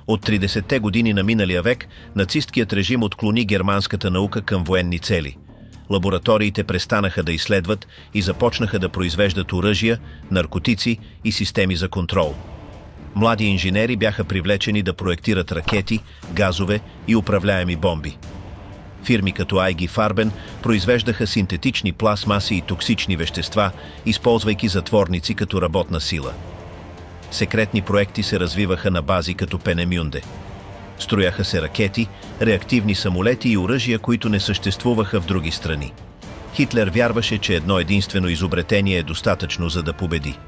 От 30-те години на миналия век нацисткият режим отклони германската наука към военни цели. Лабораториите престанаха да изследват и започнаха да произвеждат оръжия, наркотици и системи за контрол. Млади инженери бяха привлечени да проектират ракети, газове и управляеми бомби. Фирми като IG Farben произвеждаха синтетични пластмаси и токсични вещества, използвайки затворници като работна сила. Секретни проекти се развиваха на бази като Пенемюнде. Строяха се ракети, реактивни самолети и оръжия, които не съществуваха в други страни. Хитлер вярваше, че едно единствено изобретение е достатъчно, за да победи.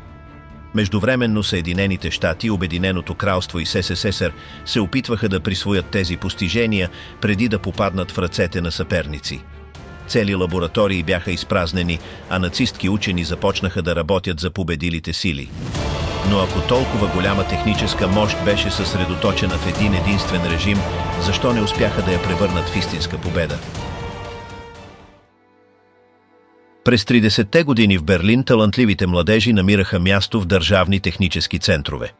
Междувременно Съединените щати, Обединеното кралство и СССР се опитваха да присвоят тези постижения, преди да попаднат в ръцете на съперници. Цели лаборатории бяха изпразнени, а нацистки учени започнаха да работят за победилите сили. Но ако толкова голяма техническа мощ беше съсредоточена в един единствен режим, защо не успяха да я превърнат в истинска победа? През 30-те години в Берлин талантливите младежи намираха място в държавни технически центрове.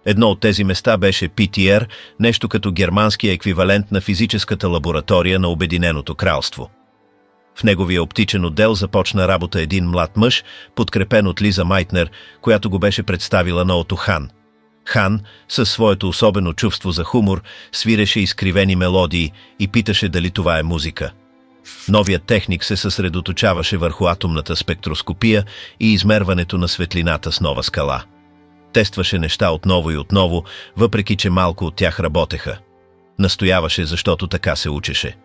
Едно от тези места беше ПТР, нещо като германския еквивалент на физическата лаборатория на Обединеното кралство. В неговия оптичен отдел започна работа един млад мъж, подкрепен от Лиза Майтнер, която го беше представила на Ото Хан. Хан, със своето особено чувство за хумор, свиреше изкривени мелодии и питаше дали това е музика. Новият техник се съсредоточаваше върху атомната спектроскопия и измерването на светлината с нова скала. Тестваше неща отново и отново, въпреки че малко от тях работеха. Настояваше, защото така се учеше.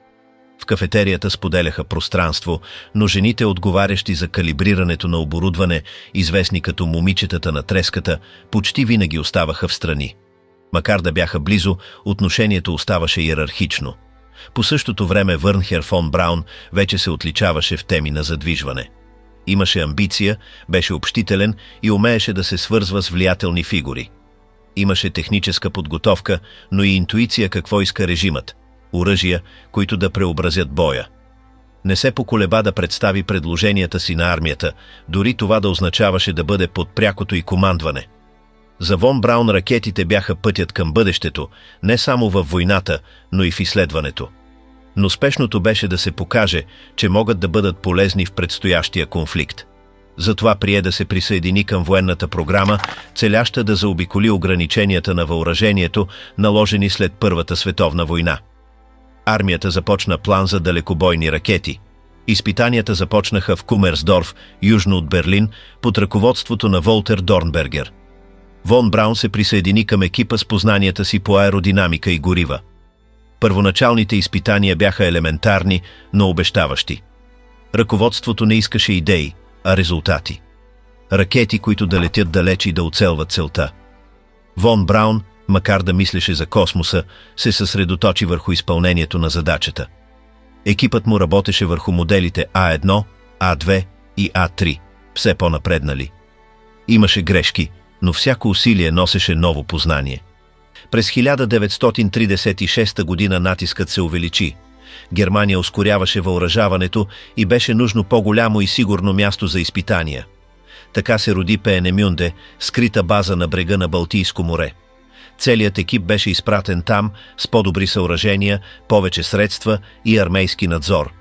В кафетерията споделяха пространство, но жените, отговарящи за калибрирането на оборудване, известни като момичетата на треската, почти винаги оставаха встрани. Макар да бяха близо, отношението оставаше иерархично. По същото време Върнхер фон Браун вече се отличаваше в теми на задвижване. Имаше амбиция, беше общителен и умееше да се свързва с влиятелни фигури. Имаше техническа подготовка, но и интуиция какво иска режимът – оръжия, които да преобразят боя. Не се поколеба да представи предложенията си на армията, дори това да означаваше да бъде под прякото й командване. За Фон Браун ракетите бяха пътят към бъдещето, не само във войната, но и в изследването. Но спешното беше да се покаже, че могат да бъдат полезни в предстоящия конфликт. Затова прие да се присъедини към военната програма, целяща да заобиколи ограниченията на въоръжението, наложени след Първата световна война. Армията започна план за далекобойни ракети. Изпитанията започнаха в Кумерсдорф, южно от Берлин, под ръководството на Волтер Дорнбергер. Фон Браун се присъедини към екипа с познанията си по аеродинамика и горива. Първоначалните изпитания бяха елементарни, но обещаващи. Ръководството не искаше идеи, а резултати. Ракети, които да летят далеч и да оцелват целта. Фон Браун, макар да мислеше за космоса, се съсредоточи върху изпълнението на задачата. Екипът му работеше върху моделите А1, А2 и А3, все по-напреднали. Имаше грешки, но всяко усилие носеше ново познание. През 1936 година натискът се увеличи. Германия ускоряваше въоръжаването и беше нужно по-голямо и сигурно място за изпитания. Така се роди Пeenemünde, скрита база на брега на Балтийско море. Целият екип беше изпратен там с по-добри съоръжения, повече средства и армейски надзор.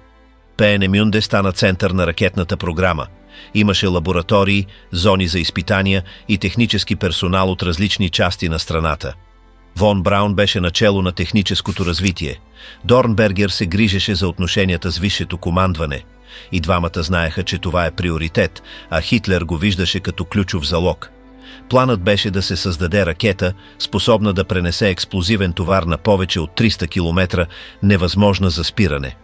Пeenemünde стана център на ракетната програма. Имаше лаборатории, зони за изпитания и технически персонал от различни части на страната. Фон Браун беше начело на техническото развитие. Дорнбергер се грижеше за отношенията с висшето командване. И двамата знаеха, че това е приоритет, а Хитлер го виждаше като ключов залог. Планът беше да се създаде ракета, способна да пренесе експлозивен товар на повече от 300 км, невъзможна за спиране.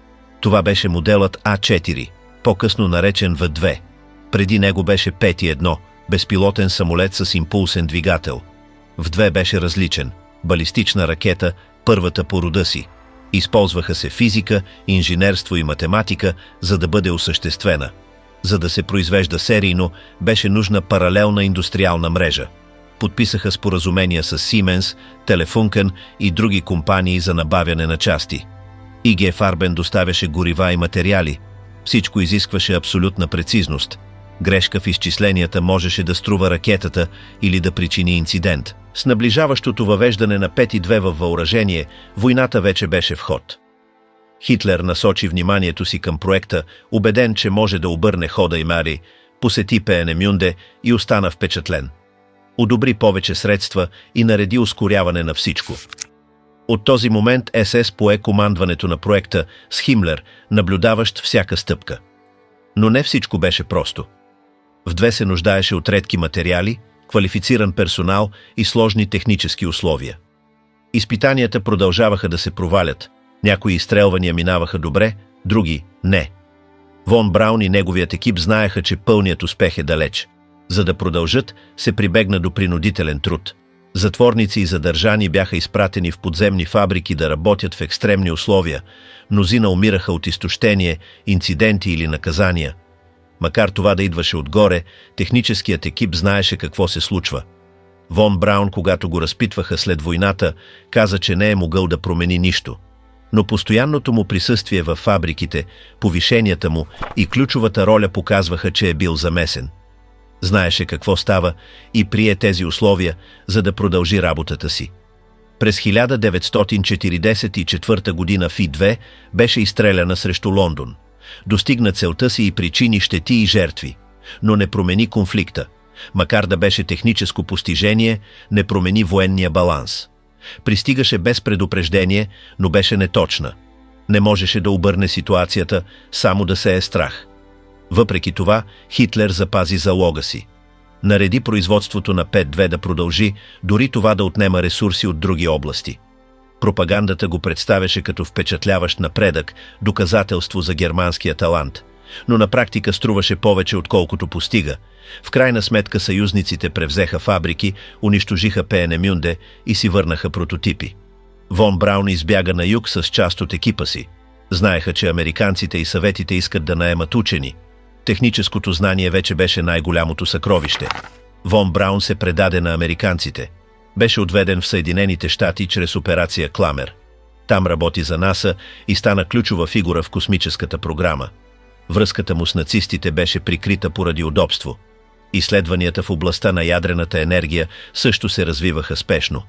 Това беше моделът А4, по-късно наречен В2. Преди него беше Пети-1, безпилотен самолет с импулсен двигател. В2 беше различен. Балистична ракета, първата по рода си. Използваха се физика, инженерство и математика, за да бъде осъществена. За да се произвежда серийно, беше нужна паралелна индустриална мрежа. Подписаха споразумения с Siemens, Telefunken и други компании за набавяне на части. IG Farben доставяше горива и материали. Всичко изискваше абсолютна прецизност. Грешка в изчисленията можеше да струва ракетата или да причини инцидент. С наближаващото въвеждане на 5-2 във въоръжение, войната вече беше в ход. Хитлер насочи вниманието си към проекта, убеден, че може да обърне хода и Мари, посети Пеенемюнде и остана впечатлен. Одобри повече средства и нареди ускоряване на всичко. От този момент СС пое командването на проекта с Химлер, наблюдаващ всяка стъпка. Но не всичко беше просто. В две се нуждаеше от редки материали, квалифициран персонал и сложни технически условия. Изпитанията продължаваха да се провалят. Някои изстрелвания минаваха добре, други – не. Вон Браун и неговият екип знаеха, че пълният успех е далеч. За да продължат, се прибегна до принудителен труд. Затворници и задържани бяха изпратени в подземни фабрики да работят в екстремни условия. Мнозина умираха от изтощение, инциденти или наказания. Макар това да идваше отгоре, техническият екип знаеше какво се случва. Вон Браун, когато го разпитваха след войната, каза, че не е могъл да промени нищо. Но постоянното му присъствие във фабриките, повишенията му и ключовата роля показваха, че е бил замесен. Знаеше какво става и прие тези условия, за да продължи работата си. През 1944 година Фи-2 беше изстреляна срещу Лондон. Достигна целта си и причини щети и жертви, но не промени конфликта. Макар да беше техническо постижение, не промени военния баланс. Пристигаше без предупреждение, но беше неточна. Не можеше да обърне ситуацията, само да се е страх. Въпреки това, Хитлер запази залога си. Нареди производството на 5-2 да продължи, дори това да отнема ресурси от други области. Пропагандата го представяше като впечатляващ напредък, доказателство за германския талант. Но на практика струваше повече, отколкото постига. В крайна сметка съюзниците превзеха фабрики, унищожиха Пеенемюнде и си върнаха прототипи. Вон Браун избяга на юг с част от екипа си. Знаеха, че американците и съветите искат да наемат учени. Техническото знание вече беше най-голямото съкровище. Вон Браун се предаде на американците. Беше отведен в Съединените щати чрез операция Кламер. Там работи за НАСА и стана ключова фигура в космическата програма. Връзката му с нацистите беше прикрита поради удобство. Изследванията в областта на ядрената енергия също се развиваха спешно.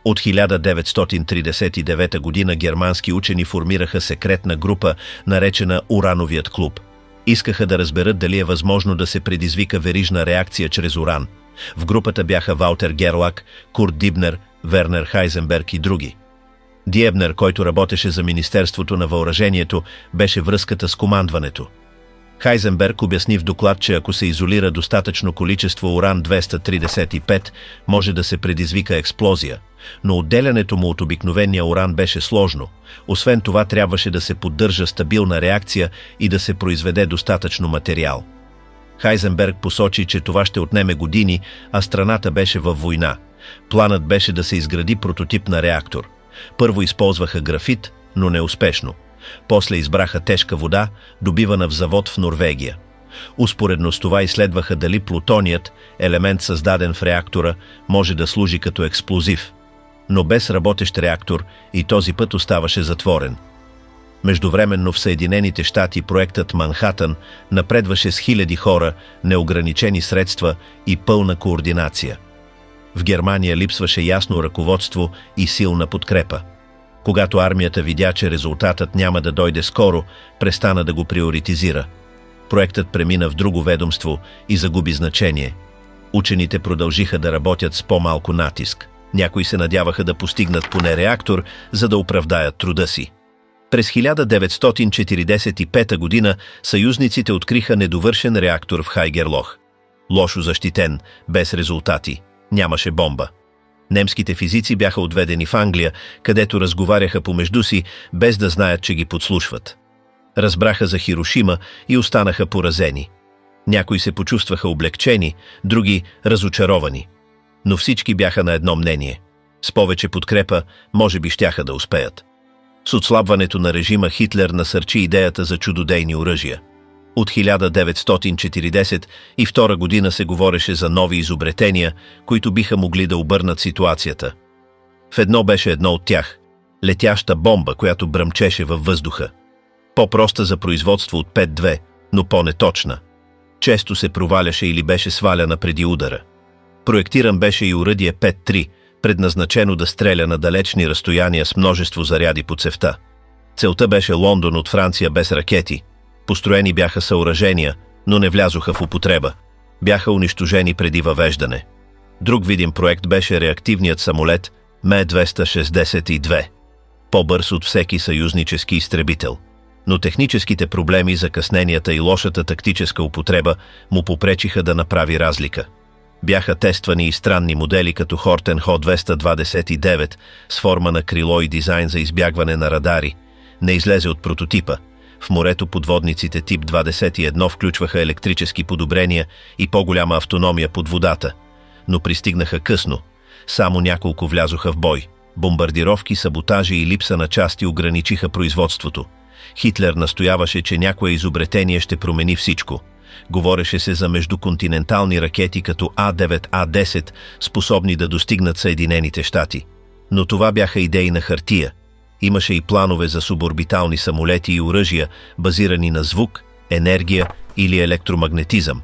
От 1939 година германски учени формираха секретна група, наречена Урановият клуб. Искаха да разберат дали е възможно да се предизвика верижна реакция чрез уран. В групата бяха Валтер Герлак, Курт Дибнер, Вернер Хайзенберг и други. Диебнер, който работеше за Министерството на въоръжението, беше връзката с командването. Хайзенберг обясни в доклад, че ако се изолира достатъчно количество уран-235, може да се предизвика експлозия, но отделянето му от обикновения уран беше сложно. Освен това, трябваше да се поддържа стабилна реакция и да се произведе достатъчно материал. Хайзенберг посочи, че това ще отнеме години, а страната беше във война. Планът беше да се изгради прототип на реактор. Първо използваха графит, но неуспешно. После избраха тежка вода, добивана в завод в Норвегия. Успоредно с това изследваха дали плутоният, елемент създаден в реактора, може да служи като експлозив. Но без работещ реактор и този път оставаше затворен. Междувременно в Съединените щати проектът Манхатън напредваше с хиляди хора, неограничени средства и пълна координация. В Германия липсваше ясно ръководство и силна подкрепа. Когато армията видя, че резултатът няма да дойде скоро, престана да го приоритизира. Проектът премина в друго ведомство и загуби значение. Учените продължиха да работят с по-малко натиск. Някои се надяваха да постигнат поне реактор, за да оправдаят труда си. През 1945 година съюзниците откриха недовършен реактор в Хайгерлох. Лошо защитен, без резултати. Нямаше бомба. Немските физици бяха отведени в Англия, където разговаряха помежду си, без да знаят, че ги подслушват. Разбраха за Хирошима и останаха поразени. Някои се почувстваха облегчени, други разочаровани. Но всички бяха на едно мнение. С повече подкрепа, може би щяха да успеят. С отслабването на режима Хитлер насърчи идеята за чудодейни оръжия. От 1942 година се говореше за нови изобретения, които биха могли да обърнат ситуацията. В едно беше едно от тях – летяща бомба, която бръмчеше във въздуха. По-проста за производство от 5-2, но по-неточна. Често се проваляше или беше сваляна преди удара. Проектиран беше и оръдие 5-3, предназначено да стреля на далечни разстояния с множество заряди по цевта. Целта беше Лондон от Франция без ракети. Построени бяха съоръжения, но не влязоха в употреба. Бяха унищожени преди въвеждане. Друг видим проект беше реактивният самолет Ме-262, по-бърз от всеки съюзнически изтребител. Но техническите проблеми, закъсненията и лошата тактическа употреба му попречиха да направи разлика. Бяха тествани и странни модели като Хортен Хо-229 с форма на крило и дизайн за избягване на радари. Не излезе от прототипа. В морето подводниците тип 21 включваха електрически подобрения и по-голяма автономия под водата, но пристигнаха късно. Само няколко влязоха в бой. Бомбардировки, саботажи и липса на части ограничиха производството. Хитлер настояваше, че някое изобретение ще промени всичко. Говореше се за междуконтинентални ракети като А-9, А-10, способни да достигнат Съединените щати. Но това бяха идеи на хартия. Имаше и планове за суборбитални самолети и оръжия, базирани на звук, енергия или електромагнетизъм.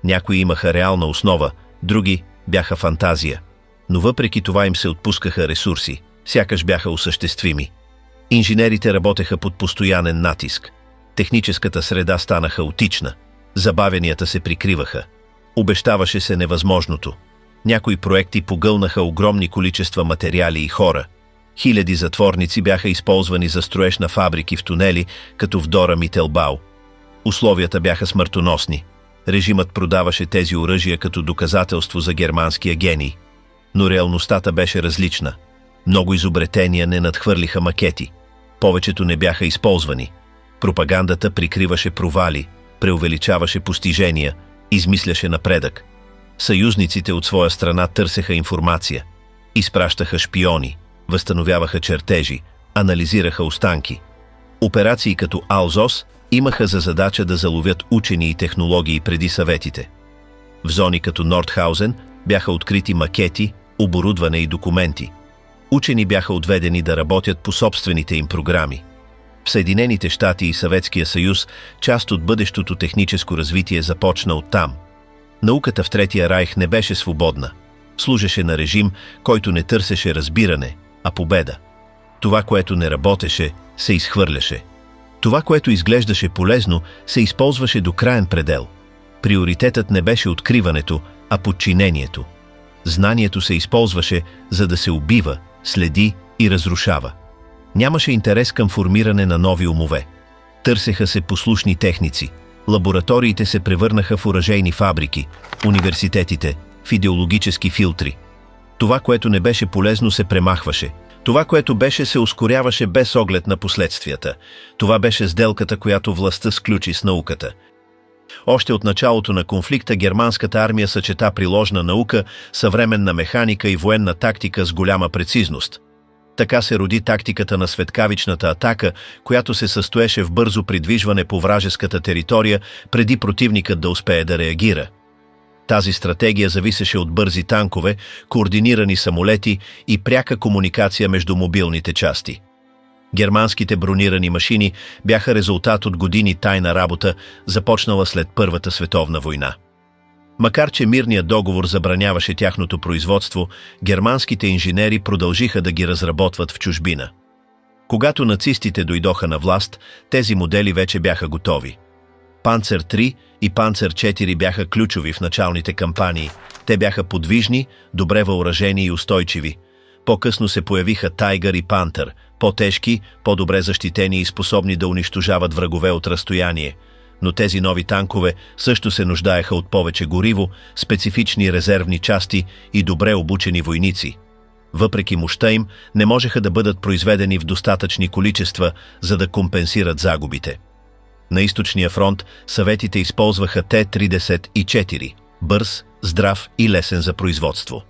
Някои имаха реална основа, други бяха фантазия. Но въпреки това им се отпускаха ресурси, сякаш бяха осъществими. Инженерите работеха под постоянен натиск. Техническата среда стана хаотична. Забавянията се прикриваха. Обещаваше се невъзможното. Някои проекти погълнаха огромни количества материали и хора. Хиляди затворници бяха използвани за строеж на фабрики в тунели, като в Дора Мителбау. Условията бяха смъртоносни. Режимът продаваше тези оръжия като доказателство за германския гений. Но реалността беше различна. Много изобретения не надхвърлиха макети. Повечето не бяха използвани. Пропагандата прикриваше провали, преувеличаваше постижения, измисляше напредък. Съюзниците от своя страна търсеха информация. Изпращаха шпиони, възстановяваха чертежи, анализираха останки. Операции като Алзос имаха за задача да заловят учени и технологии преди съветите. В зони като Нордхаузен бяха открити макети, оборудване и документи. Учени бяха отведени да работят по собствените им програми. В Съединените щати и Съветския съюз част от бъдещото техническо развитие започна оттам. Науката в Третия райх не беше свободна. Служеше на режим, който не търсеше разбиране, а победа. Това, което не работеше, се изхвърляше. Това, което изглеждаше полезно, се използваше до краен предел. Приоритетът не беше откриването, а подчинението. Знанието се използваше, за да се убива, следи и разрушава. Нямаше интерес към формиране на нови умове. Търсеха се послушни техници. Лабораториите се превърнаха в оръжейни фабрики, университетите в идеологически филтри. Това, което не беше полезно, се премахваше. Това, което беше, се ускоряваше без оглед на последствията. Това беше сделката, която властта сключи с науката. Още от началото на конфликта германската армия съчета приложна наука, съвременна механика и военна тактика с голяма прецизност. Така се роди тактиката на светкавичната атака, която се състоеше в бързо придвижване по вражеската територия, преди противникът да успее да реагира. Тази стратегия зависеше от бързи танкове, координирани самолети и пряка комуникация между мобилните части. Германските бронирани машини бяха резултат от години тайна работа, започнала след Първата световна война. Макар че мирният договор забраняваше тяхното производство, германските инженери продължиха да ги разработват в чужбина. Когато нацистите дойдоха на власт, тези модели вече бяха готови. Панцер 3 и Панцер 4 бяха ключови в началните кампании. Те бяха подвижни, добре въоръжени и устойчиви. По-късно се появиха Тайгър и Пантер, по-тежки, по-добре защитени и способни да унищожават врагове от разстояние. Но тези нови танкове също се нуждаеха от повече гориво, специфични резервни части и добре обучени войници. Въпреки мощта им, не можеха да бъдат произведени в достатъчни количества, за да компенсират загубите. На източния фронт съветите използваха Т-34 – бърз, здрав и лесен за производство.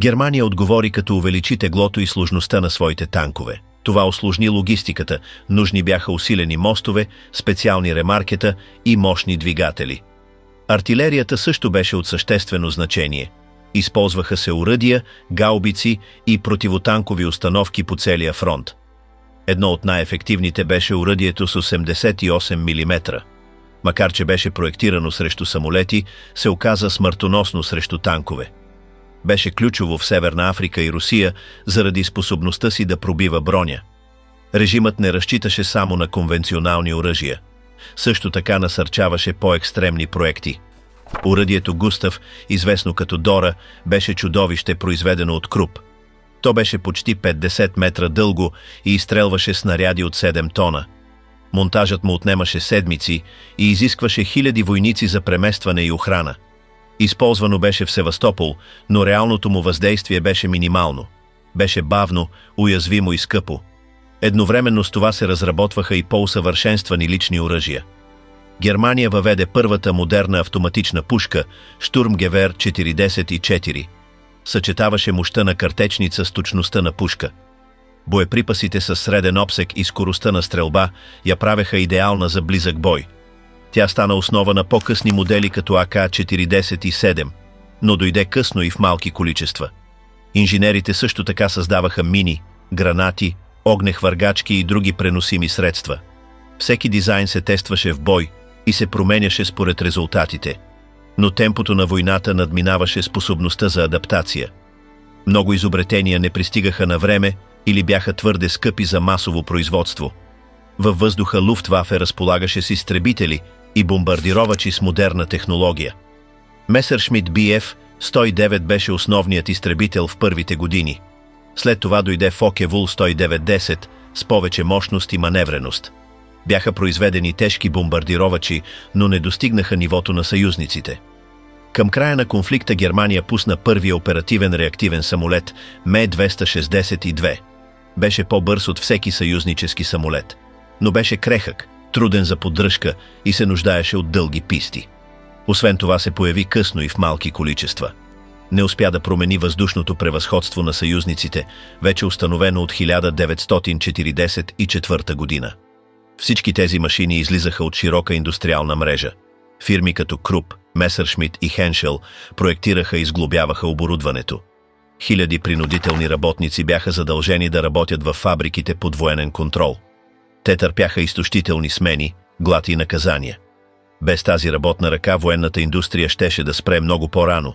Германия отговори, като увеличи теглото и сложността на своите танкове. Това усложни логистиката, нужни бяха усилени мостове, специални ремаркета и мощни двигатели. Артилерията също беше от съществено значение. Използваха се оръдия, гаубици и противотанкови установки по целия фронт. Едно от най-ефективните беше оръдието с 88 мм. Макар че беше проектирано срещу самолети, се оказа смъртоносно срещу танкове. Беше ключово в Северна Африка и Русия заради способността си да пробива броня. Режимът не разчиташе само на конвенционални оръжия. Също така насърчаваше по-екстремни проекти. Оръдието Густав, известно като Дора, беше чудовище, произведено от Круп. То беше почти 50 метра дълго и изстрелваше снаряди от 7 тона. Монтажът му отнемаше седмици и изискваше хиляди войници за преместване и охрана. Използвано беше в Севастопол, но реалното му въздействие беше минимално. Беше бавно, уязвимо и скъпо. Едновременно с това се разработваха и по-усъвършенствани лични оръжия. Германия въведе първата модерна автоматична пушка Штурмгевер 44. Съчетаваше мощта на картечница с точността на пушка. Боеприпасите с среден обсек и скоростта на стрелба я правеха идеална за близък бой. Тя стана основа на по-късни модели като АК-47, но дойде късно и в малки количества. Инженерите също така създаваха мини, гранати, огнехвъргачки и други преносими средства. Всеки дизайн се тестваше в бой и се променяше според резултатите. Но темпото на войната надминаваше способността за адаптация. Много изобретения не пристигаха на време или бяха твърде скъпи за масово производство. Във въздуха Луфтвафе разполагаше с изтребители и бомбардировачи с модерна технология. Месершмит BF-109 беше основният изтребител в първите години. След това дойде Фоке-Вул 109-10 с повече мощност и маневреност. Бяха произведени тежки бомбардировачи, но не достигнаха нивото на съюзниците. Към края на конфликта Германия пусна първия оперативен реактивен самолет Ме-262. Беше по-бърз от всеки съюзнически самолет, но беше крехък, труден за поддръжка и се нуждаеше от дълги писти. Освен това се появи късно и в малки количества. Не успя да промени въздушното превъзходство на съюзниците, вече установено от 1944 година. Всички тези машини излизаха от широка индустриална мрежа. Фирми като Круп, Месершмит и Хеншел проектираха и сглобяваха оборудването. Хиляди принудителни работници бяха задължени да работят във фабриките под военен контрол. Те търпяха изтощителни смени, глад и наказания. Без тази работна ръка военната индустрия щеше да спре много по-рано.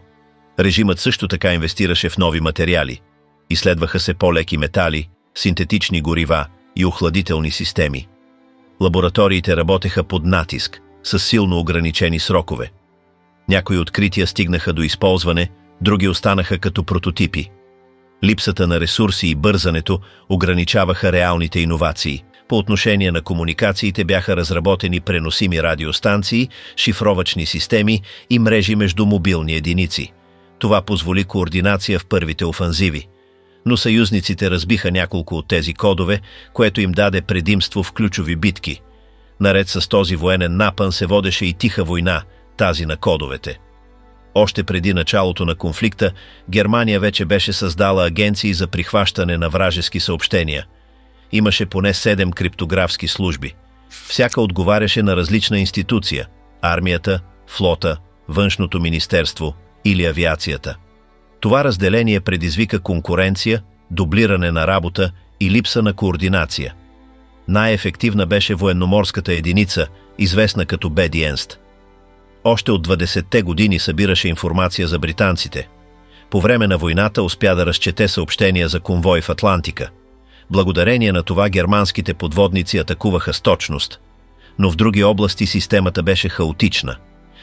Режимът също така инвестираше в нови материали. Изследваха се по-леки метали, синтетични горива и охладителни системи. Лабораториите работеха под натиск, с силно ограничени срокове. Някои открития стигнаха до използване, други останаха като прототипи. Липсата на ресурси и бързането ограничаваха реалните иновации. По отношение на комуникациите бяха разработени преносими радиостанции, шифровачни системи и мрежи между мобилни единици. Това позволи координация в първите офанзиви. Но съюзниците разбиха няколко от тези кодове, което им даде предимство в ключови битки. Наред с този военен напън се водеше и тиха война, тази на кодовете. Още преди началото на конфликта, Германия вече беше създала агенции за прихващане на вражески съобщения. Имаше поне 7 криптографски служби. Всяка отговаряше на различна институция – армията, флота, външното министерство или авиацията. Това разделение предизвика конкуренция, дублиране на работа и липса на координация. Най-ефективна беше военноморската единица, известна като Бедиенст. Още от 20-те години събираше информация за британците. По време на войната успя да разчете съобщения за конвой в Атлантика. Благодарение на това германските подводници атакуваха с точност. Но в други области системата беше хаотична.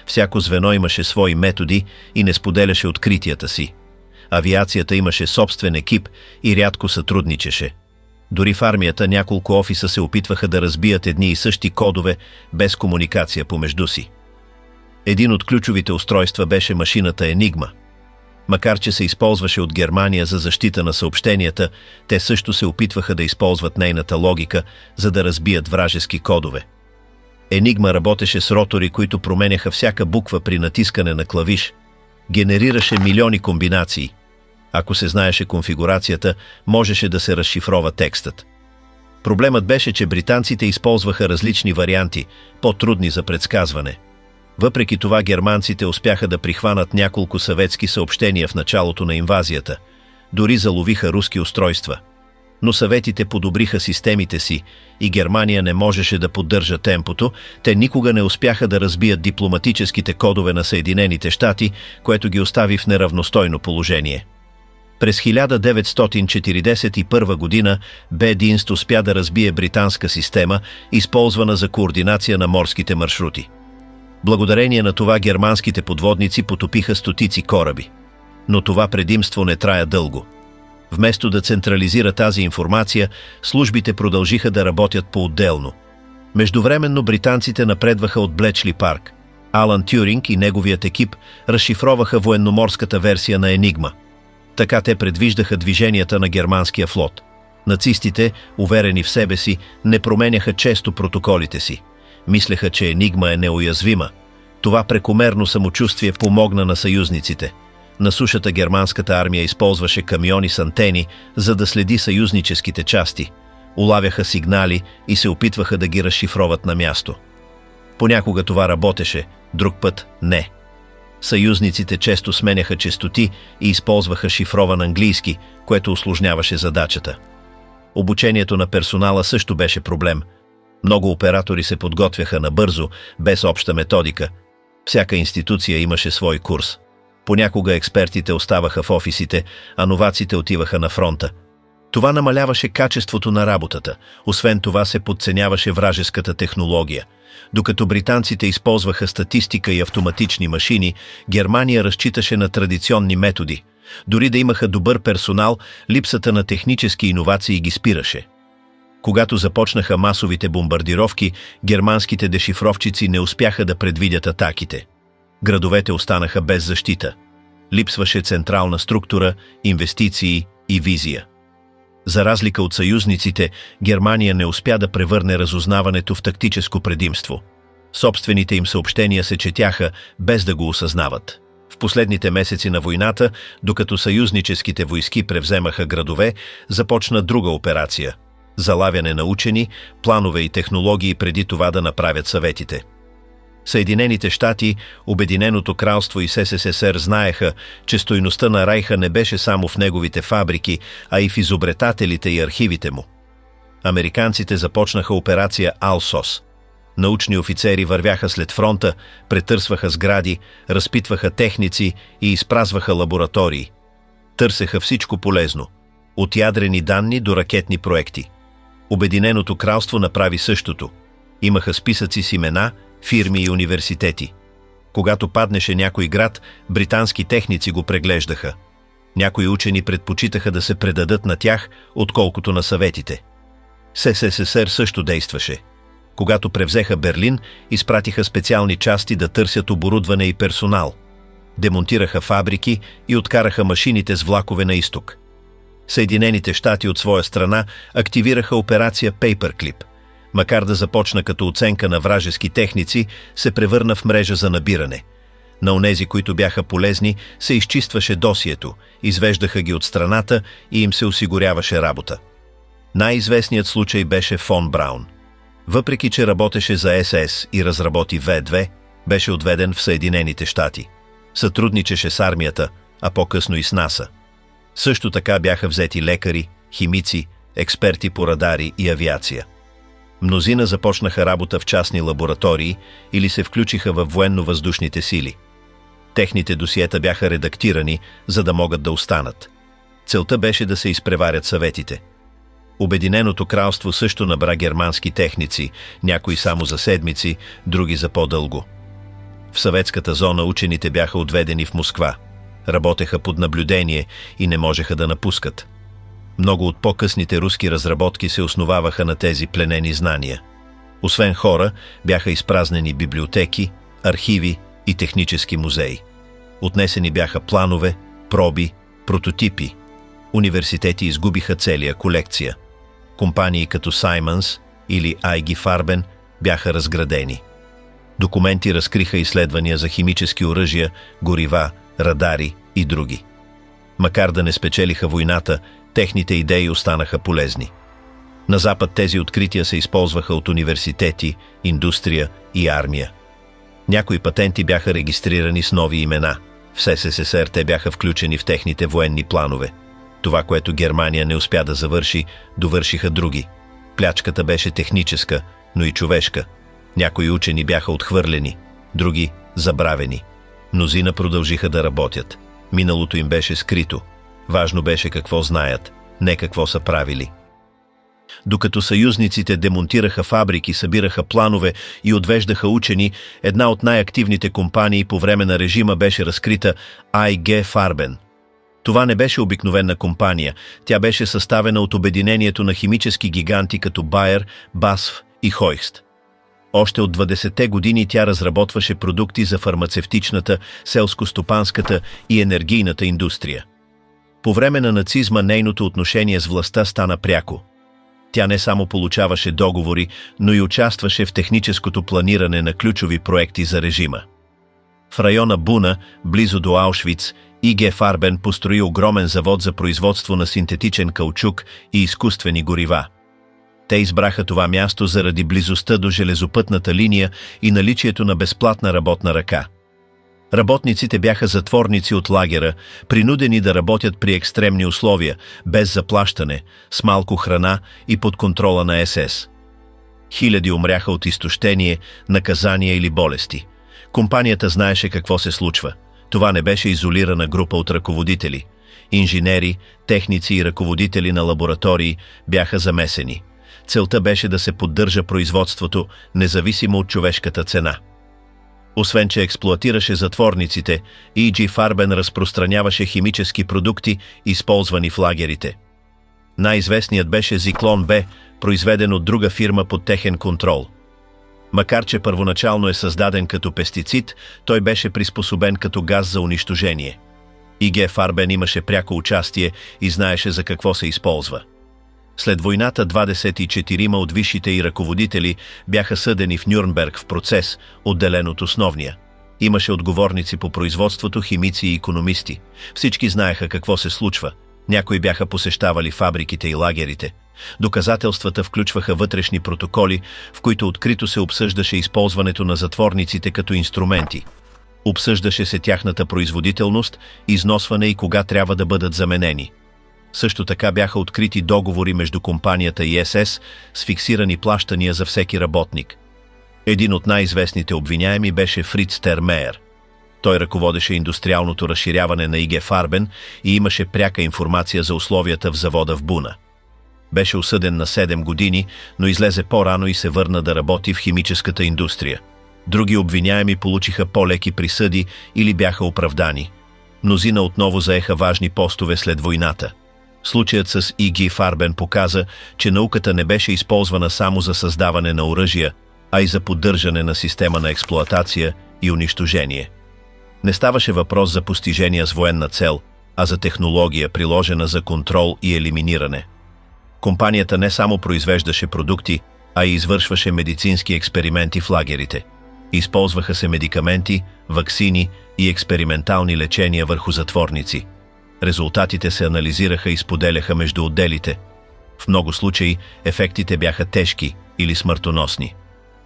Всяко звено имаше свои методи и не споделяше откритията си. Авиацията имаше собствен екип и рядко сътрудничеше. Дори в армията няколко офиса се опитваха да разбият едни и същи кодове без комуникация помежду си. Един от ключовите устройства беше машината Енигма. Макар че се използваше от Германия за защита на съобщенията, те също се опитваха да използват нейната логика, за да разбият вражески кодове. Енигма работеше с ротори, които променяха всяка буква при натискане на клавиш. Генерираше милиони комбинации. Ако се знаеше конфигурацията, можеше да се разшифрова текстът. Проблемът беше, че британците използваха различни варианти, по-трудни за предсказване. Въпреки това германците успяха да прихванат няколко съветски съобщения в началото на инвазията. Дори заловиха руски устройства. Но съветите подобриха системите си и Германия не можеше да поддържа темпото, те никога не успяха да разбият дипломатическите кодове на Съединените щати, което ги остави в неравностойно положение. През 1941 година Б-Динст успя да разбие британска система, използвана за координация на морските маршрути. Благодарение на това германските подводници потопиха стотици кораби. Но това предимство не трая дълго. Вместо да централизира тази информация, службите продължиха да работят по-отделно. Междувременно британците напредваха от Блечли Парк. Алан Тюринг и неговият екип разшифроваха военноморската версия на Енигма. Така те предвиждаха движенията на германския флот. Нацистите, уверени в себе си, не променяха често протоколите си. Мислеха, че Енигма е неуязвима. Това прекомерно самочувствие помогна на съюзниците. На сушата германската армия използваше камиони с антени, за да следи съюзническите части. Улавяха сигнали и се опитваха да ги разшифроват на място. Понякога това работеше, друг път не. Съюзниците често сменяха честоти и използваха шифрован английски, което усложняваше задачата. Обучението на персонала също беше проблем. Много оператори се подготвяха набързо, без обща методика. Всяка институция имаше свой курс. Понякога експертите оставаха в офисите, а новаците отиваха на фронта. Това намаляваше качеството на работата. Освен това се подценяваше вражеската технология. Докато британците използваха статистика и автоматични машини, Германия разчиташе на традиционни методи. Дори да имаха добър персонал, липсата на технически иновации ги спираше. Когато започнаха масовите бомбардировки, германските дешифровчици не успяха да предвидят атаките. Градовете останаха без защита. Липсваше централна структура, инвестиции и визия. За разлика от съюзниците, Германия не успя да превърне разузнаването в тактическо предимство. Собствените им съобщения се четяха, без да го осъзнават. В последните месеци на войната, докато съюзническите войски превземаха градове, започна друга операция – залавяне на учени, планове и технологии преди това да направят съветите. Съединените щати, Обединеното кралство и СССР знаеха, че стойността на Райха не беше само в неговите фабрики, а и в изобретателите и архивите му. Американците започнаха операция Алсос. Научни офицери вървяха след фронта, претърсваха сгради, разпитваха техници и изпразваха лаборатории. Търсеха всичко полезно – от ядрени данни до ракетни проекти. Обединеното кралство направи същото. Имаха списъци с имена, фирми и университети. Когато паднеше някой град, британски техници го преглеждаха. Някои учени предпочитаха да се предадат на тях, отколкото на съветите. СССР също действаше. Когато превзеха Берлин, изпратиха специални части да търсят оборудване и персонал. Демонтираха фабрики и откараха машините с влакове на изток. Съединените щати от своя страна активираха операция Paperclip. Макар да започна като оценка на вражески техници, се превърна в мрежа за набиране. На онези, които бяха полезни, се изчистваше досието, извеждаха ги от страната и им се осигуряваше работа. Най-известният случай беше фон Браун. Въпреки че работеше за СС и разработи В-2, беше отведен в Съединените щати. Сътрудничеше с армията, а по-късно и с НАСА. Също така бяха взети лекари, химици, експерти по радари и авиация. Мнозина започнаха работа в частни лаборатории или се включиха във военно-въздушните сили. Техните досиета бяха редактирани, за да могат да останат. Целта беше да се изпреварят съветите. Обединеното кралство също набра германски техници, някои само за седмици, други за по-дълго. В съветската зона учените бяха отведени в Москва. Работеха под наблюдение и не можеха да напускат. Много от по-късните руски разработки се основаваха на тези пленени знания. Освен хора, бяха изпразнени библиотеки, архиви и технически музеи. Отнесени бяха планове, проби, прототипи. Университети изгубиха целия колекция. Компании като Саймънс или IG Farben бяха разградени. Документи разкриха изследвания за химически оръжия, горива, радари и други. Макар да не спечелиха войната, техните идеи останаха полезни. На Запад тези открития се използваха от университети, индустрия и армия. Някои патенти бяха регистрирани с нови имена. В СССР те бяха включени в техните военни планове. Това, което Германия не успя да завърши, довършиха други. Плячката беше техническа, но и човешка. Някои учени бяха отхвърлени, други – забравени. Мнозина продължиха да работят. Миналото им беше скрито. Важно беше какво знаят, не какво са правили. Докато съюзниците демонтираха фабрики, събираха планове и отвеждаха учени, една от най-активните компании по време на режима беше разкрита IG Farben. Това не беше обикновена компания, тя беше съставена от обединението на химически гиганти като Байер, BASF и Hoechst. Още от 20-те години тя разработваше продукти за фармацевтичната, селско-стопанската и енергийната индустрия. По време на нацизма нейното отношение с властта стана пряко. Тя не само получаваше договори, но и участваше в техническото планиране на ключови проекти за режима. В района Буна, близо до Аушвиц, IG Farben построи огромен завод за производство на синтетичен каучук и изкуствени горива. Те избраха това място заради близостта до железопътната линия и наличието на безплатна работна ръка. Работниците бяха затворници от лагера, принудени да работят при екстремни условия, без заплащане, с малко храна и под контрола на СС. Хиляди умряха от изтощение, наказания или болести. Компанията знаеше какво се случва. Това не беше изолирана група от ръководители. Инженери, техници и ръководители на лаборатории бяха замесени. Целта беше да се поддържа производството, независимо от човешката цена. Освен че експлоатираше затворниците, IG Farben разпространяваше химически продукти, използвани в лагерите. Най-известният беше Zyklon B, произведен от друга фирма под техен контрол. Макар че първоначално е създаден като пестицид, той беше приспособен като газ за унищожение. IG Farben имаше пряко участие и знаеше за какво се използва. След войната 24 от висшите и ръководители бяха съдени в Нюрнберг в процес, отделен от основния. Имаше отговорници по производството, химици и икономисти. Всички знаеха какво се случва. Някои бяха посещавали фабриките и лагерите. Доказателствата включваха вътрешни протоколи, в които открито се обсъждаше използването на затворниците като инструменти. Обсъждаше се тяхната производителност, износване и кога трябва да бъдат заменени. Също така бяха открити договори между компанията и СС с фиксирани плащания за всеки работник. Един от най-известните обвиняеми беше Фриц Термеер. Той ръководеше индустриалното разширяване на IG Farben и имаше пряка информация за условията в завода в Буна. Беше осъден на 7 години, но излезе по-рано и се върна да работи в химическата индустрия. Други обвиняеми получиха по-леки присъди или бяха оправдани. Мнозина отново заеха важни постове след войната. Случаят с IG Farben показа, че науката не беше използвана само за създаване на оръжия, а и за поддържане на система на експлоатация и унищожение. Не ставаше въпрос за постижения с военна цел, а за технология, приложена за контрол и елиминиране. Компанията не само произвеждаше продукти, а и извършваше медицински експерименти в лагерите. Използваха се медикаменти, ваксини и експериментални лечения върху затворници. Резултатите се анализираха и споделяха между отделите. В много случаи ефектите бяха тежки или смъртоносни.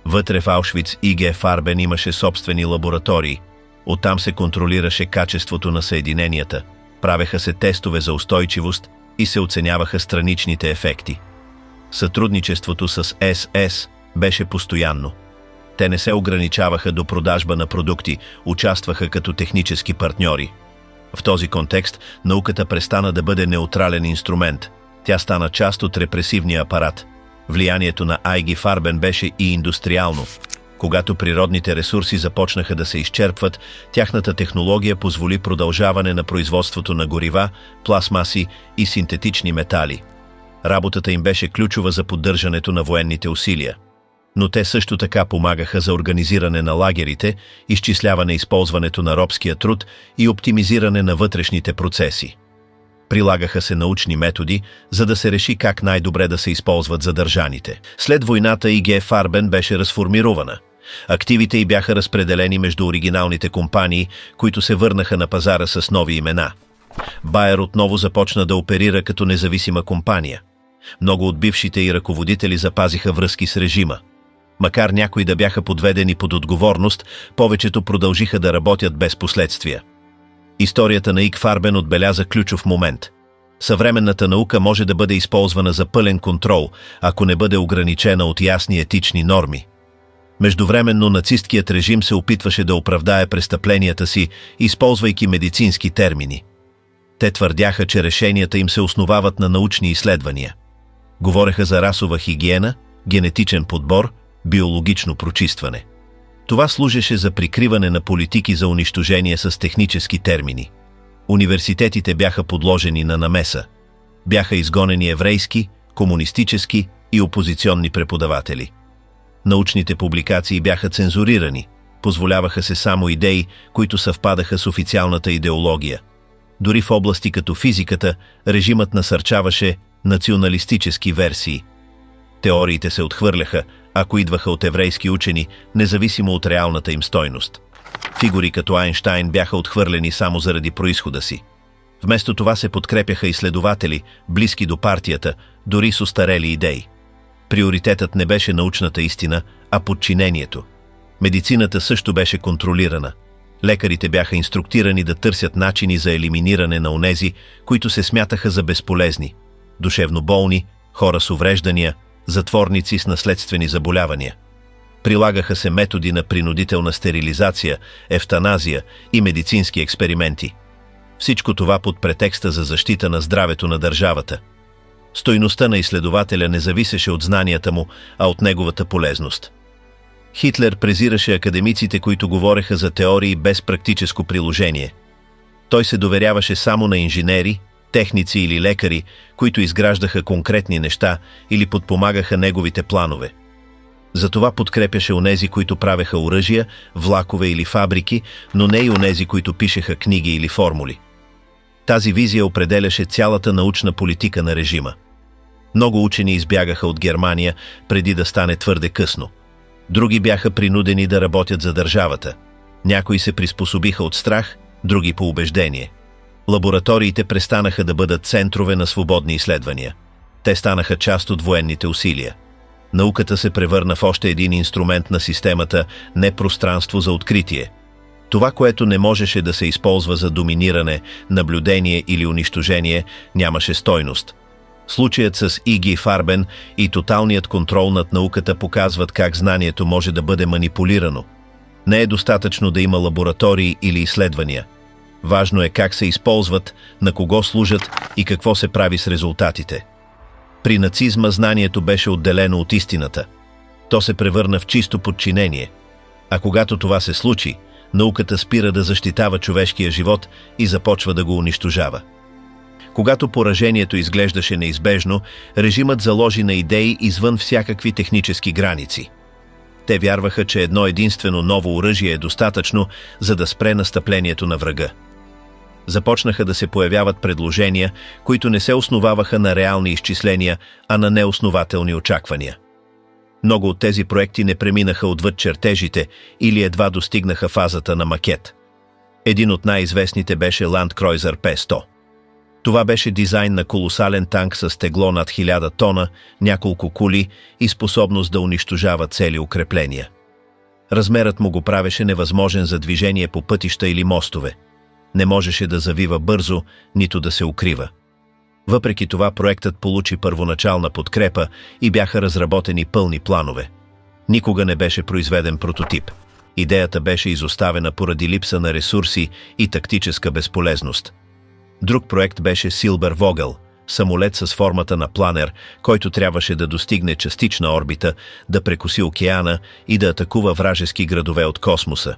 Вътре в Аушвиц IG Farben имаше собствени лаборатории. Оттам се контролираше качеството на съединенията, правеха се тестове за устойчивост и се оценяваха страничните ефекти. Сътрудничеството с СС беше постоянно. Те не се ограничаваха до продажба на продукти, участваха като технически партньори. В този контекст науката престана да бъде неутрален инструмент. Тя стана част от репресивния апарат. Влиянието на IG Farben беше и индустриално. Когато природните ресурси започнаха да се изчерпват, тяхната технология позволи продължаване на производството на горива, пластмаси и синтетични метали. Работата им беше ключова за поддържането на военните усилия. Но те също така помагаха за организиране на лагерите, изчисляване използването на робския труд и оптимизиране на вътрешните процеси. Прилагаха се научни методи, за да се реши как най-добре да се използват задържаните. След войната IG Farben беше разформирована. Активите й бяха разпределени между оригиналните компании, които се върнаха на пазара с нови имена. Байер отново започна да оперира като независима компания. Много от бившите й ръководители запазиха връзки с режима. Макар някои да бяха подведени под отговорност, повечето продължиха да работят без последствия. Историята на IG Farben отбеляза ключов момент. Съвременната наука може да бъде използвана за пълен контрол, ако не бъде ограничена от ясни етични норми. Междувременно нацисткият режим се опитваше да оправдае престъпленията си, използвайки медицински термини. Те твърдяха, че решенията им се основават на научни изследвания. Говореха за расова хигиена, генетичен подбор, биологично прочистване. Това служеше за прикриване на политики за унищожение с технически термини. Университетите бяха подложени на намеса. Бяха изгонени еврейски, комунистически и опозиционни преподаватели. Научните публикации бяха цензурирани, позволяваха се само идеи, които съвпадаха с официалната идеология. Дори в области като физиката, режимът насърчаваше националистически версии. Теориите се отхвърляха, ако идваха от еврейски учени, независимо от реалната им стойност. Фигури като Айнщайн бяха отхвърлени само заради произхода си. Вместо това се подкрепяха изследователи, близки до партията, дори с остарели идеи. Приоритетът не беше научната истина, а подчинението. Медицината също беше контролирана. Лекарите бяха инструктирани да търсят начини за елиминиране на онези, които се смятаха за безполезни. Душевно болни, хора с увреждания, затворници с наследствени заболявания. Прилагаха се методи на принудителна стерилизация, евтаназия и медицински експерименти. Всичко това под претекста за защита на здравето на държавата. Стойността на изследователя не зависеше от знанията му, а от неговата полезност. Хитлер презираше академиците, които говореха за теории без практическо приложение. Той се доверяваше само на инженери, техници или лекари, които изграждаха конкретни неща или подпомагаха неговите планове. Затова подкрепяше онези, които правеха оръжия, влакове или фабрики, но не и онези, които пишеха книги или формули. Тази визия определяше цялата научна политика на режима. Много учени избягаха от Германия преди да стане твърде късно. Други бяха принудени да работят за държавата. Някои се приспособиха от страх, други по убеждение. Лабораториите престанаха да бъдат центрове на свободни изследвания. Те станаха част от военните усилия. Науката се превърна в още един инструмент на системата, не пространство за откритие. Това, което не можеше да се използва за доминиране, наблюдение или унищожение, нямаше стойност. Случаят с И.Г. Фарбен и тоталният контрол над науката показват как знанието може да бъде манипулирано. Не е достатъчно да има лаборатории или изследвания. Важно е как се използват, на кого служат и какво се прави с резултатите. При нацизма знанието беше отделено от истината. То се превърна в чисто подчинение. А когато това се случи, науката спира да защитава човешкия живот и започва да го унищожава. Когато поражението изглеждаше неизбежно, режимът заложи на идеи извън всякакви технически граници. Те вярваха, че едно единствено ново оръжие е достатъчно, за да спре настъплението на врага. Започнаха да се появяват предложения, които не се основаваха на реални изчисления, а на неоснователни очаквания. Много от тези проекти не преминаха отвъд чертежите или едва достигнаха фазата на макет. Един от най-известните беше Land Cruiser P-100. Това беше дизайн на колосален танк с тегло над 1000 тона, няколко кули и способност да унищожава цели укрепления. Размерът му го правеше невъзможен за движение по пътища или мостове. Не можеше да завива бързо, нито да се укрива. Въпреки това проектът получи първоначална подкрепа и бяха разработени пълни планове. Никога не беше произведен прототип. Идеята беше изоставена поради липса на ресурси и тактическа безполезност. Друг проект беше Silber Vogel, самолет с формата на планер, който трябваше да достигне частична орбита, да прекоси океана и да атакува вражески градове от космоса.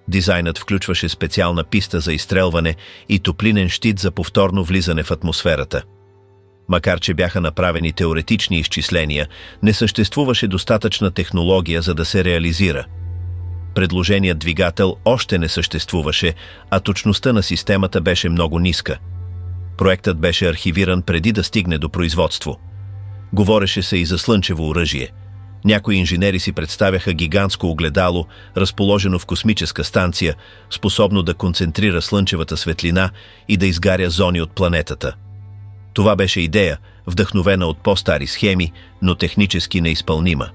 Дизайнът включваше специална писта за изстрелване и топлинен щит за повторно влизане в атмосферата. Макар че бяха направени теоретични изчисления, не съществуваше достатъчна технология, за да се реализира. Предложеният двигател още не съществуваше, а точността на системата беше много ниска. Проектът беше архивиран преди да стигне до производство. Говореше се и за слънчево оръжие. Някои инженери си представяха гигантско огледало, разположено в космическа станция, способно да концентрира слънчевата светлина и да изгаря зони от планетата. Това беше идея, вдъхновена от по-стари схеми, но технически неизпълнима.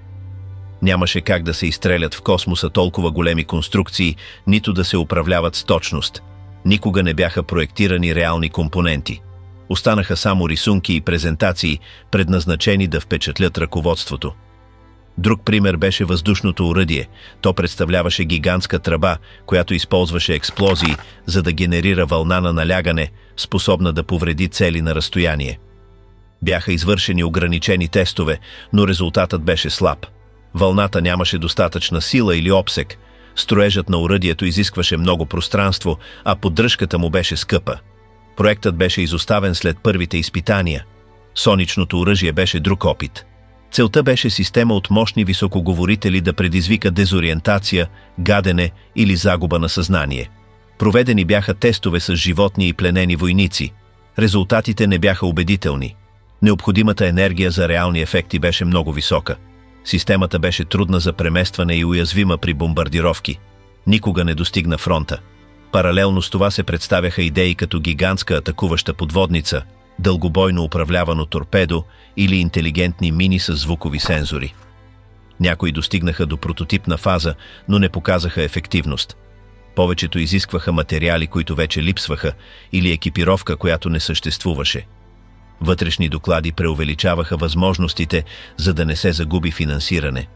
Нямаше как да се изстрелят в космоса толкова големи конструкции, нито да се управляват с точност. Никога не бяха проектирани реални компоненти. Останаха само рисунки и презентации, предназначени да впечатлят ръководството. Друг пример беше въздушното оръдие. То представляваше гигантска тръба, която използваше експлозии, за да генерира вълна на налягане, способна да повреди цели на разстояние. Бяха извършени ограничени тестове, но резултатът беше слаб. Вълната нямаше достатъчна сила или обсег. Строежът на оръдието изискваше много пространство, а поддръжката му беше скъпа. Проектът беше изоставен след първите изпитания. Соничното оръжие беше друг опит. Целта беше система от мощни високоговорители да предизвика дезориентация, гадене или загуба на съзнание. Проведени бяха тестове с животни и пленени войници. Резултатите не бяха убедителни. Необходимата енергия за реални ефекти беше много висока. Системата беше трудна за преместване и уязвима при бомбардировки. Никога не достигна фронта. Паралелно с това се представяха идеи като гигантска атакуваща подводница, дългобойно управлявано торпедо или интелигентни мини с звукови сензори. Някои достигнаха до прототипна фаза, но не показаха ефективност. Повечето изискваха материали, които вече липсваха, или екипировка, която не съществуваше. Вътрешни доклади преувеличаваха възможностите, за да не се загуби финансиране.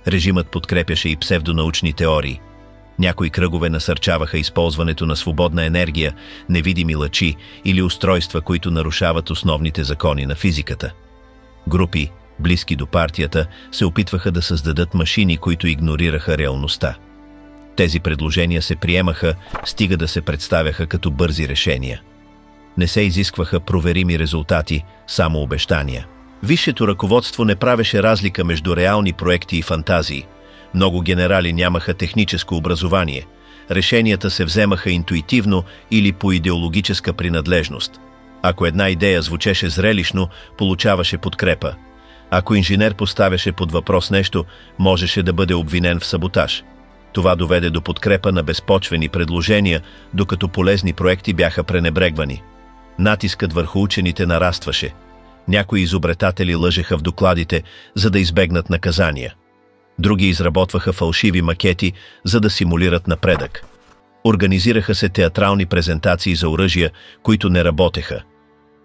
Режимът подкрепяше и псевдонаучни теории. Някои кръгове насърчаваха използването на свободна енергия, невидими лъчи или устройства, които нарушават основните закони на физиката. Групи, близки до партията, се опитваха да създадат машини, които игнорираха реалността. Тези предложения се приемаха, стига да се представяха като бързи решения. Не се изискваха проверими резултати, само обещания. Висшето ръководство не правеше разлика между реални проекти и фантазии. Много генерали нямаха техническо образование. Решенията се вземаха интуитивно или по идеологическа принадлежност. Ако една идея звучеше зрелищно, получаваше подкрепа. Ако инженер поставяше под въпрос нещо, можеше да бъде обвинен в саботаж. Това доведе до подкрепа на безпочвени предложения, докато полезни проекти бяха пренебрегвани. Натискът върху учените нарастваше. Някои изобретатели лъжеха в докладите, за да избегнат наказания. Други изработваха фалшиви макети, за да симулират напредък. Организираха се театрални презентации за оръжия, които не работеха.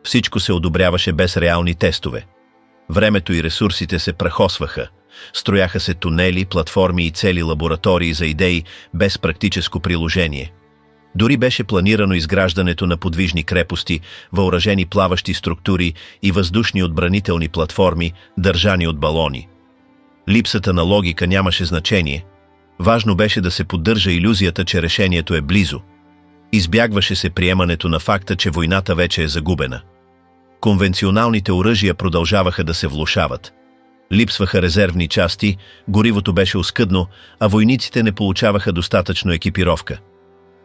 Всичко се одобряваше без реални тестове. Времето и ресурсите се прахосваха. Строяха се тунели, платформи и цели лаборатории за идеи без практическо приложение. Дори беше планирано изграждането на подвижни крепости, въоръжени плаващи структури и въздушни отбранителни платформи, държани от балони. Липсата на логика нямаше значение. Важно беше да се поддържа илюзията, че решението е близо. Избягваше се приемането на факта, че войната вече е загубена. Конвенционалните оръжия продължаваха да се влошават. Липсваха резервни части, горивото беше оскъдно, а войниците не получаваха достатъчно екипировка.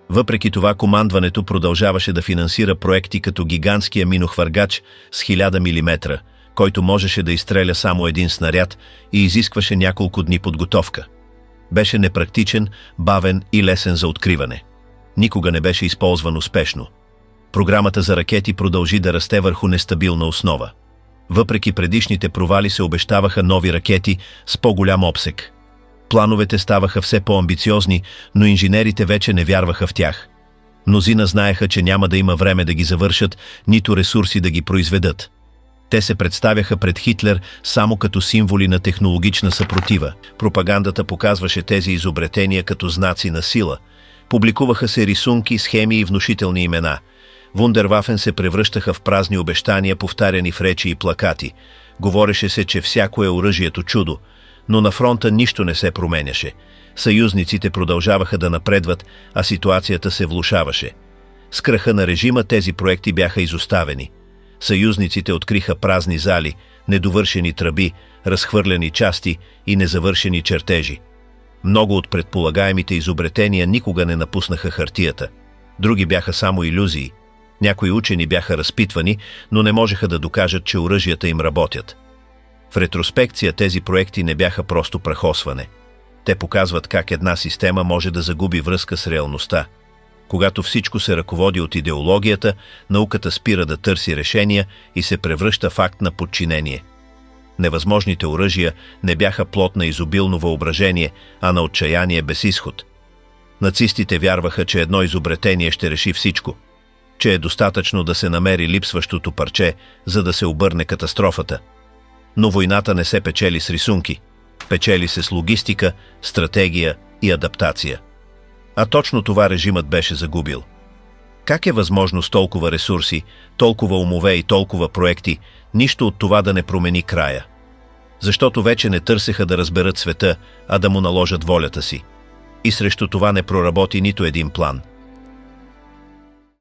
Въпреки това, командването продължаваше да финансира проекти като гигантския минохвъргач с 1000 мм, който можеше да изстреля само един снаряд и изискваше няколко дни подготовка. Беше непрактичен, бавен и лесен за откриване. Никога не беше използван успешно. Програмата за ракети продължи да расте върху нестабилна основа. Въпреки предишните провали се обещаваха нови ракети с по-голям обсег. Плановете ставаха все по-амбициозни, но инженерите вече не вярваха в тях. Мнозина знаеха, че няма да има време да ги завършат, нито ресурси да ги произведат. Те се представяха пред Хитлер само като символи на технологична съпротива. Пропагандата показваше тези изобретения като знаци на сила. Публикуваха се рисунки, схеми и внушителни имена. Вундервафен се превръщаха в празни обещания, повтаряни в речи и плакати. Говореше се, че всяко е оръжието чудо, но на фронта нищо не се променяше. Съюзниците продължаваха да напредват, а ситуацията се влошаваше. С краха на режима тези проекти бяха изоставени. Съюзниците откриха празни зали, недовършени тръби, разхвърляни части и незавършени чертежи. Много от предполагаемите изобретения никога не напуснаха хартията. Други бяха само илюзии. Някои учени бяха разпитвани, но не можеха да докажат, че оръжията им работят. В ретроспекция тези проекти не бяха просто прахосване. Те показват как една система може да загуби връзка с реалността. Когато всичко се ръководи от идеологията, науката спира да търси решения и се превръща в акт на подчинение. Невъзможните оръжия не бяха плод на изобилно въображение, а на отчаяние без изход. Нацистите вярваха, че едно изобретение ще реши всичко. че е достатъчно да се намери липсващото парче, за да се обърне катастрофата. Но войната не се печели с рисунки. Печели се с логистика, стратегия и адаптация. А точно това режимът беше загубил. Как е възможно с толкова ресурси, толкова умове и толкова проекти, нищо от това да не промени края? Защото вече не търсеха да разберат света, а да му наложат волята си. И срещу това не проработи нито един план.